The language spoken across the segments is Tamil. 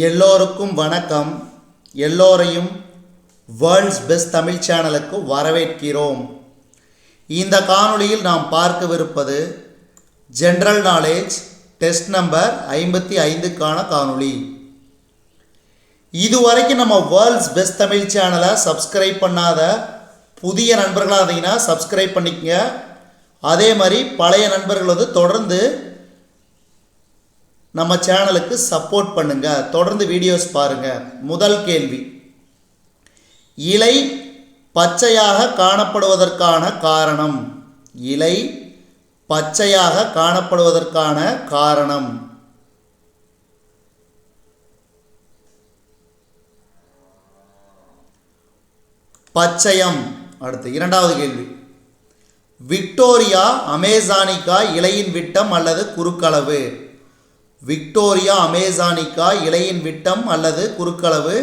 எல்லோருக்கும் வணக்கம். எல்லோரையும் வேர்ல்ட்ஸ் பெஸ்ட் தமிழ் சேனலுக்கு வரவேற்கிறோம். இந்த காணொளியில் நாம் பார்க்கவிருப்பது ஜெனரல் நாலேஜ் டெஸ்ட் நம்பர் 55க்கான காணொளி. இதுவரைக்கும் நம்ம வேர்ல்ட்ஸ் பெஸ்ட் தமிழ் சேனலை சப்ஸ்கிரைப் பண்ணாத புதிய நண்பர்களாக இருந்தீங்கன்னா சப்ஸ்கிரைப் பண்ணிக்கங்க. அதே மாதிரி பழைய நண்பர்கள் தொடர்ந்து நம்ம சேனலுக்கு சப்போர்ட் பண்ணுங்க. தொடர்ந்து வீடியோஸ் பாருங்க. முதல் கேள்வி, இலை பச்சையாக காணப்படுவதற்கான காரணம். இலை பச்சையாக காணப்படுவதற்கான காரணம். பச்சையம். அடுத்து இரண்டாவது கேள்வி, விக்டோரியா அமேசானிகா இலையின் விட்டம் அல்லது குறுக்களவு. விக்டோரியா அமேசானிகா இலையின் விட்டம் அல்லது குறுக்களவு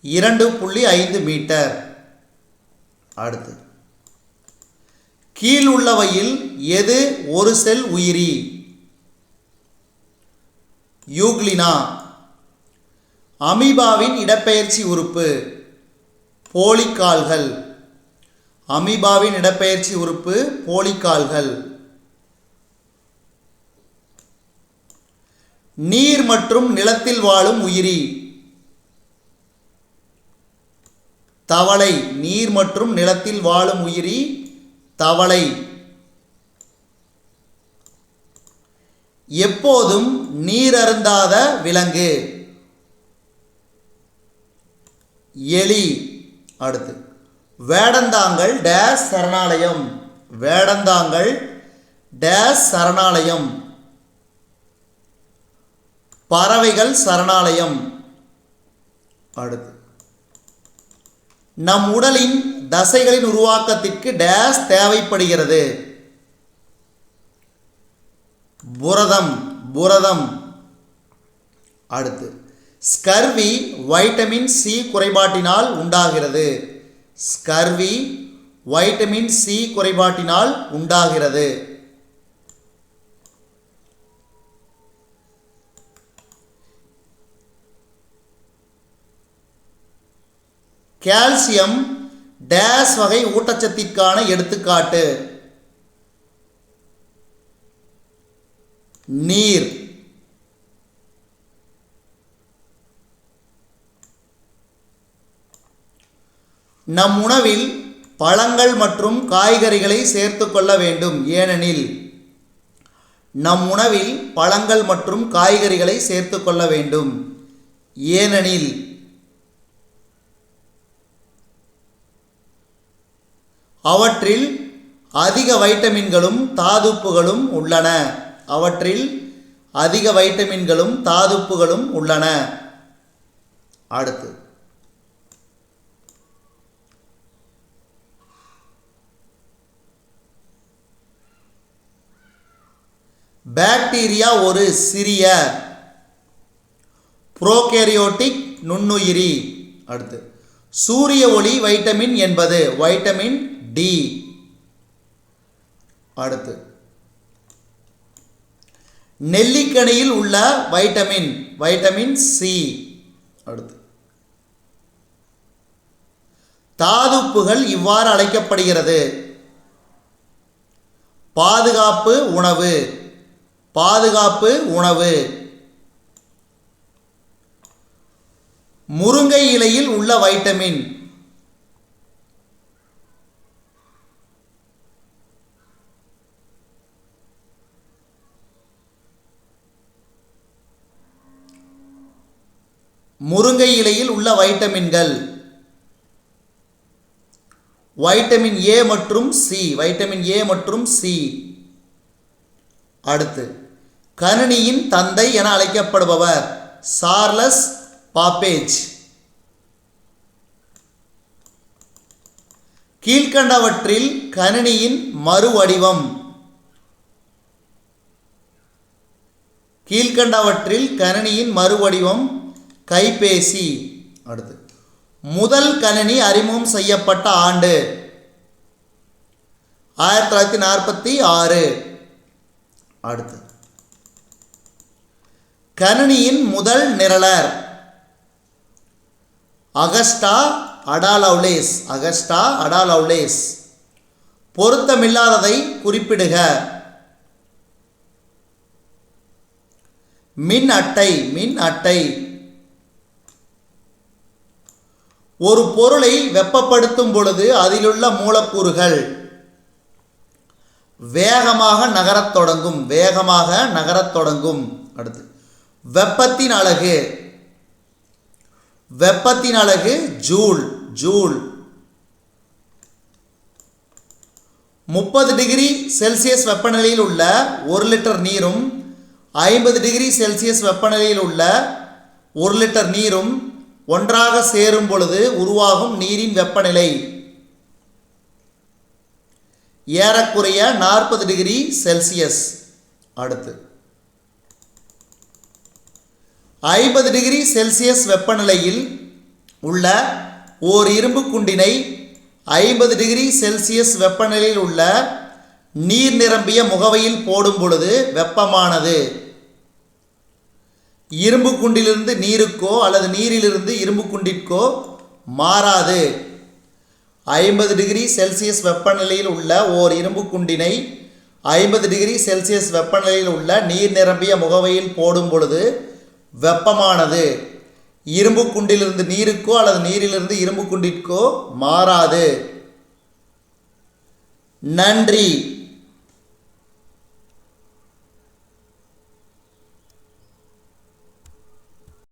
2.5 மீட்டர். அடுத்து, கீழ் உள்ளவையில் எது ஒரு செல் உயிரி? யூக்ளினா. அமீபாவின் இடப்பெயர்ச்சி உறுப்பு. போலிக்கால்கள். அமீபாவின் இடப்பெயர்ச்சி உறுப்பு போலிக்கால்கள். நீர் மற்றும் நிலத்தில் வாழும் உயிரி. தவளை. நீர் மற்றும் நிலத்தில் வாழும் உயிரி தவளை. எப்போதும் நீர் அருந்தாத விலங்கு. எலி. அடுத்து, வேடந்தாங்கல் டேஸ் சரணாலயம். வேடந்தாங்கல் டேஸ் சரணாலயம். பறவைகள் சரணாலயம். அடுத்து, நம் உடலின் தசைகளின் உருவாக்கத்திற்கு டேஸ் தேவைப்படுகிறது. புரதம். புரதம். அடுத்து, ஸ்கர்வி வைட்டமின் சி குறைபாட்டினால் உண்டாகிறது. ஸ்கர்வி வைட்டமின் சி குறைபாட்டினால் உண்டாகிறது. கால்சியம் டேஸ் வகை ஊட்டச்சத்திற்கான எடுத்துக்காட்டு. நீர். நம் உணவில் பழங்கள் மற்றும் காய்கறிகளை சேர்த்து கொள்ள வேண்டும். ஏனெனில். நம் உணவில் பழங்கள் மற்றும் காய்கறிகளை சேர்த்து கொள்ள வேண்டும். ஏனெனில். அவற்றில் அதிக வைட்டமின்களும் தாதுப்புகளும் உள்ளன. அவற்றில் அதிக வைட்டமின்களும் தாதுப்புகளும் உள்ளன. அடுத்து, பாக்டீரியா ஒரு சிறிய புரோகேரியோட்டிக் நுண்ணுயிரி. அடுத்து, சூரிய ஒளி வைட்டமின் என்பது வைட்டமின் டி. அடுத்து, நெல்லிக்கனியில் உள்ள வைட்டமின் வைட்டமின் சி. அடுத்து, தாதுப்புகள் இவ்வாறு அழைக்கப்படுகிறது. பாதுகாப்பு உணவு. பாதுகாப்பு உணவு. முருங்கை இலையில் உள்ள வைட்டமின். முருங்கை இலையில் உள்ள வைட்டமின்கள் வைட்டமின் ஏ மற்றும் சி. வைட்டமின் ஏ மற்றும் சி. அடுத்து, கணினியின் தந்தை என அழைக்கப்படுபவர் சார்லஸ் பாப்பேஜ். கீழ்கண்டவற்றில் கணினியின் மறுவடிவம். கீழ்கண்டவற்றில் கணினியின் மறுவடிவம் கைபேசி. அடுத்து, முதல் கணினி அறிமுகம் செய்யப்பட்ட ஆண்டு 1946. அடுத்து, கணினியின் முதல் நிரலர் அகஸ்டா அடாலவ்லேஸ். அகஸ்டா அடாலவ்லேஸ். பொருத்தமில்லாததை குறிப்பிடுக. மின் அட்டை. மின் அட்டை. ஒரு பொருளை வெப்பப்படுத்தும் பொழுது அதிலுள்ள மூலக்கூறுகள் வேகமாக நகரத் தொடங்கும். வேகமாக நகரத் தொடங்கும். அடுத்து வெப்பத்தின் அலகு. வெப்பத்தின் அலகு ஜூல். ஜூல். 30 டிகிரி செல்சியஸ் வெப்பநிலையில் உள்ள 1 லிட்டர் நீரும் 50 டிகிரி செல்சியஸ் வெப்பநிலையில் உள்ள 1 லிட்டர் நீரும் ஒன்றாக சேரும் பொழுது உருவாகும் நீரின் வெப்பநிலை ஏறக்குறைய 40 டிகிரி செல்சியஸ். அடுத்து 50 டிகிரி செல்சியஸ் வெப்பநிலையில் உள்ள ஓர் இரும்பு குண்டினை 50 டிகிரி செல்சியஸ் வெப்பநிலையில் உள்ள நீர் நிரம்பிய முகவையில் போடும் பொழுது வெப்பமானது இரும்பு குண்டிலிருந்து நீருக்கோ அல்லது நீரிலிருந்து இரும்பு குண்டிற்கோ மாறாது. 50 டிகிரி செல்சியஸ் வெப்பநிலையில் உள்ள ஓர் இரும்பு குண்டினை 50 டிகிரி செல்சியஸ் வெப்பநிலையில் உள்ள நீர் நிரம்பிய முகவையில் போடும் பொழுது வெப்பமானது இரும்பு குண்டிலிருந்து நீருக்கோ அல்லது நீரிலிருந்து இரும்பு குண்டிற்கோ மாறாது. நன்றி.